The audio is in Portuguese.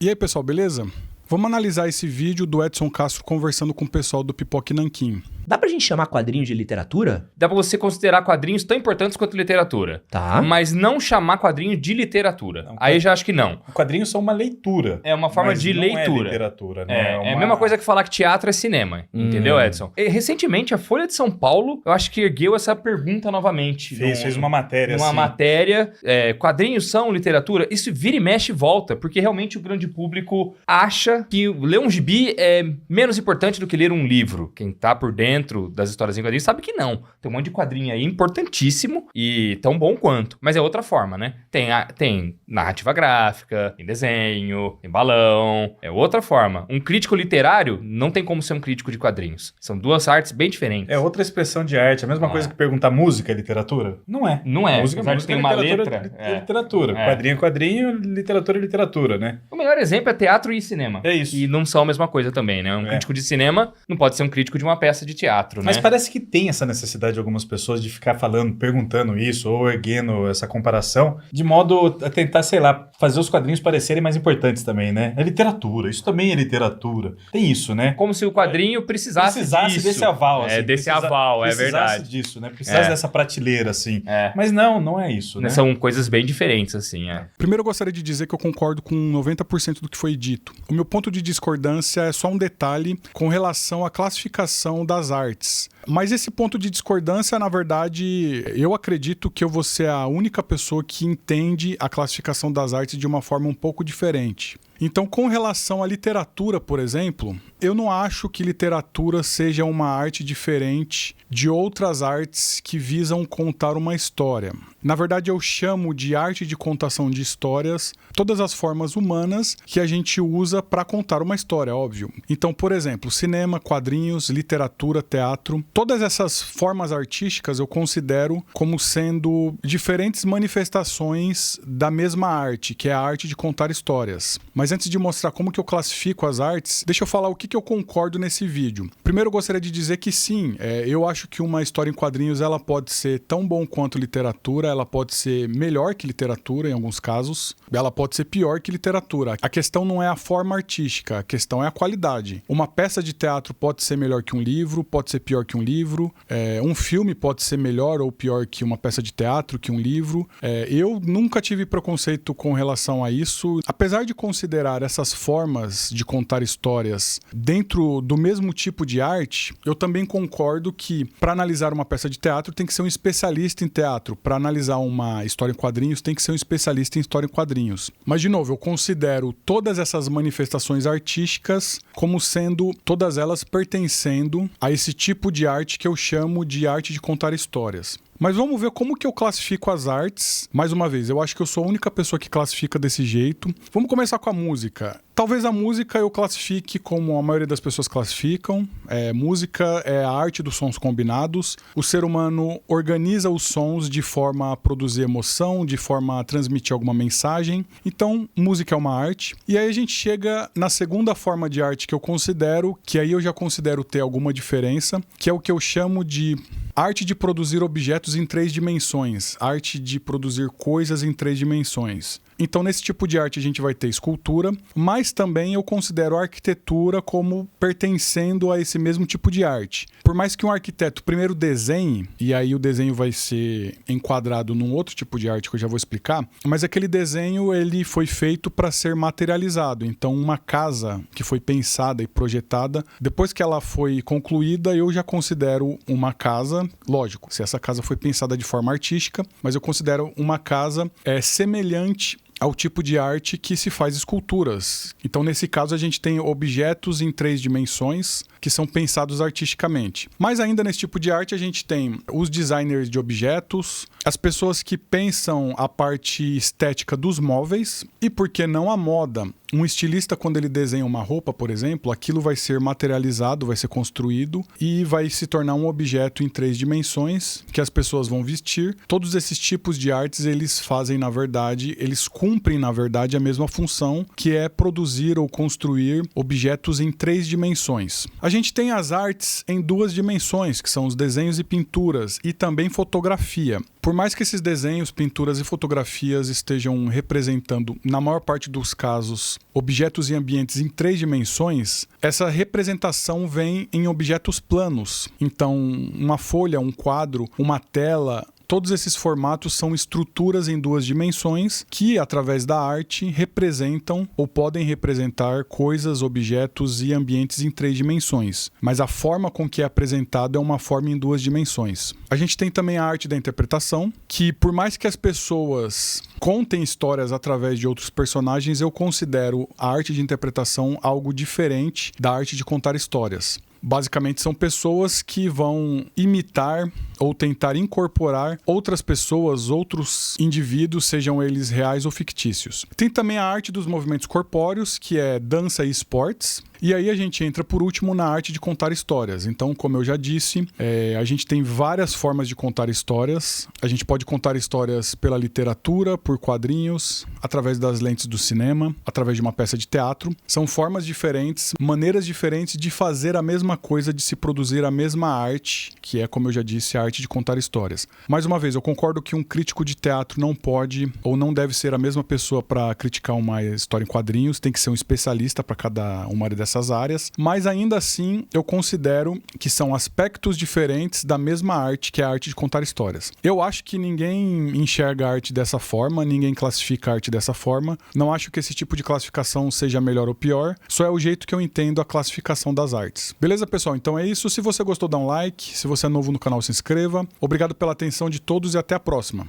E aí, pessoal, beleza? Vamos analisar esse vídeo do Edson Castro conversando com o pessoal do Pipoca Nanquim. Dá pra gente chamar quadrinhos de literatura? Dá pra você considerar quadrinhos tão importantes quanto literatura. Tá. Mas não chamar quadrinhos de literatura. Não, Aí já acho que não. Quadrinhos são uma leitura. É uma forma mas de não leitura. É literatura, né? É a mesma coisa que falar que teatro é cinema. Entendeu, Edson? E, recentemente, a Folha de São Paulo, eu acho que ergueu essa pergunta novamente. Fez uma matéria Uma assim. matéria. Quadrinhos são literatura? Isso vira e mexe e volta. Porque realmente o grande público acha que ler um gibi é menos importante do que ler um livro. Quem tá por dentro das histórias em quadrinhos sabe que não. Tem um monte de quadrinho aí importantíssimo e tão bom quanto. Mas é outra forma, né? Tem narrativa gráfica, tem desenho, tem balão. É outra forma. Um crítico literário não tem como ser um crítico de quadrinhos. São duas artes bem diferentes. É outra expressão de arte. A mesma coisa que perguntar música é literatura? Não é. Não é. Música, Apesar de ter uma literatura, letra. é literatura. É. Quadrinho é quadrinho, literatura é literatura, né? O melhor exemplo é teatro e cinema. É isso. E não são a mesma coisa também, né? Um crítico de cinema não pode ser um crítico de uma peça de teatro, Mas né? parece que tem essa necessidade de algumas pessoas de ficar falando, perguntando isso, ou erguendo essa comparação, de modo a tentar, sei lá, fazer os quadrinhos parecerem mais importantes também, né? É literatura, isso também é literatura. Tem isso, né? Como se o quadrinho precisasse disso. desse aval, assim. Desse aval, é precisasse verdade. disso, né? Precisasse dessa prateleira, assim. É. Mas não é isso, né? São coisas bem diferentes, assim, Primeiro eu gostaria de dizer que eu concordo com 90% do que foi dito. O meu ponto de discordância é só um detalhe com relação à classificação das artes. Mas esse ponto de discordância, na verdade, eu acredito que eu vou ser a única pessoa que entende a classificação das artes de uma forma um pouco diferente. Então, com relação à literatura, por exemplo, eu não acho que literatura seja uma arte diferente de outras artes que visam contar uma história. Na verdade, eu chamo de arte de contação de histórias todas as formas humanas que a gente usa para contar uma história, óbvio. Então, por exemplo, cinema, quadrinhos, literatura, teatro, todas essas formas artísticas eu considero como sendo diferentes manifestações da mesma arte, que é a arte de contar histórias. Mas antes de mostrar como que eu classifico as artes, deixa eu falar o que eu concordo nesse vídeo. Primeiro eu gostaria de dizer que sim, eu acho que uma história em quadrinhos ela pode ser tão bom quanto literatura, ela pode ser melhor que literatura em alguns casos, ela pode ser pior que literatura. A questão não é a forma artística, a questão é a qualidade. Uma peça de teatro pode ser melhor que um livro, pode ser pior que um livro, um filme pode ser melhor ou pior que uma peça de teatro, que um livro. Eu nunca tive preconceito com relação a isso, apesar de considerar essas formas de contar histórias dentro do mesmo tipo de arte, eu também concordo que para analisar uma peça de teatro tem que ser um especialista em teatro, para analisar uma história em quadrinhos tem que ser um especialista em história em quadrinhos. Mas, de novo, eu considero todas essas manifestações artísticas como sendo, todas elas pertencendo a esse tipo de arte que eu chamo de arte de contar histórias. Mas vamos ver como que eu classifico as artes. Mais uma vez, eu acho que eu sou a única pessoa que classifica desse jeito. Vamos começar com a música. Talvez a música eu classifique como a maioria das pessoas classificam. Música é a arte dos sons combinados. O ser humano organiza os sons de forma a produzir emoção, de forma a transmitir alguma mensagem. Então, música é uma arte. E aí a gente chega na segunda forma de arte que eu considero, que aí eu já considero ter alguma diferença, que é o que eu chamo de arte de produzir objetos em 3 dimensões, arte de produzir coisas em 3 dimensões. Então, nesse tipo de arte a gente vai ter escultura, mas também eu considero a arquitetura como pertencendo a esse mesmo tipo de arte. Por mais que um arquiteto primeiro desenhe, e aí o desenho vai ser enquadrado num outro tipo de arte que eu já vou explicar, mas aquele desenho ele foi feito para ser materializado. Então, uma casa que foi pensada e projetada, depois que ela foi concluída, eu já considero uma casa, lógico, se essa casa foi pensada de forma artística, mas eu considero uma casa semelhante ao tipo de arte que se faz esculturas. Então, nesse caso, a gente tem objetos em 3 dimensões que são pensados artisticamente. Mas ainda nesse tipo de arte, a gente tem os designers de objetos, as pessoas que pensam a parte estética dos móveis e, por que não, a moda. Um estilista, quando ele desenha uma roupa, por exemplo, aquilo vai ser materializado, vai ser construído e vai se tornar um objeto em 3 dimensões que as pessoas vão vestir. Todos esses tipos de artes, eles fazem, na verdade, eles cumprem, na verdade, a mesma função, que é produzir ou construir objetos em 3 dimensões. A gente tem as artes em 2 dimensões, que são os desenhos e pinturas, e também fotografia. Por mais que esses desenhos, pinturas e fotografias estejam representando, na maior parte dos casos, objetos e ambientes em 3 dimensões, essa representação vem em objetos planos. Então, uma folha, um quadro, uma tela, todos esses formatos são estruturas em 2 dimensões que, através da arte, representam ou podem representar coisas, objetos e ambientes em 3 dimensões. Mas a forma com que é apresentado é uma forma em 2 dimensões. A gente tem também a arte da interpretação, que por mais que as pessoas contem histórias através de outros personagens, eu considero a arte de interpretação algo diferente da arte de contar histórias. Basicamente são pessoas que vão imitar ou tentar incorporar outras pessoas, outros indivíduos, sejam eles reais ou fictícios. Tem também a arte dos movimentos corpóreos, que é dança e esportes. E aí a gente entra, por último, na arte de contar histórias. Então, como eu já disse, a gente tem várias formas de contar histórias. A gente pode contar histórias pela literatura, por quadrinhos, através das lentes do cinema, através de uma peça de teatro. São formas diferentes, maneiras diferentes de fazer a mesma coisa, de se produzir a mesma arte, que é, como eu já disse, a arte de contar histórias. Mais uma vez, eu concordo que um crítico de teatro não pode ou não deve ser a mesma pessoa para criticar uma história em quadrinhos, tem que ser um especialista para cada uma dessas áreas, mas ainda assim eu considero que são aspectos diferentes da mesma arte, que é a arte de contar histórias. Eu acho que ninguém enxerga a arte dessa forma, ninguém classifica a arte dessa forma, não acho que esse tipo de classificação seja melhor ou pior, só é o jeito que eu entendo a classificação das artes. Beleza, pessoal? Então é isso. Se você gostou, dá um like. Se você é novo no canal, se inscreva. Obrigado pela atenção de todos e até a próxima.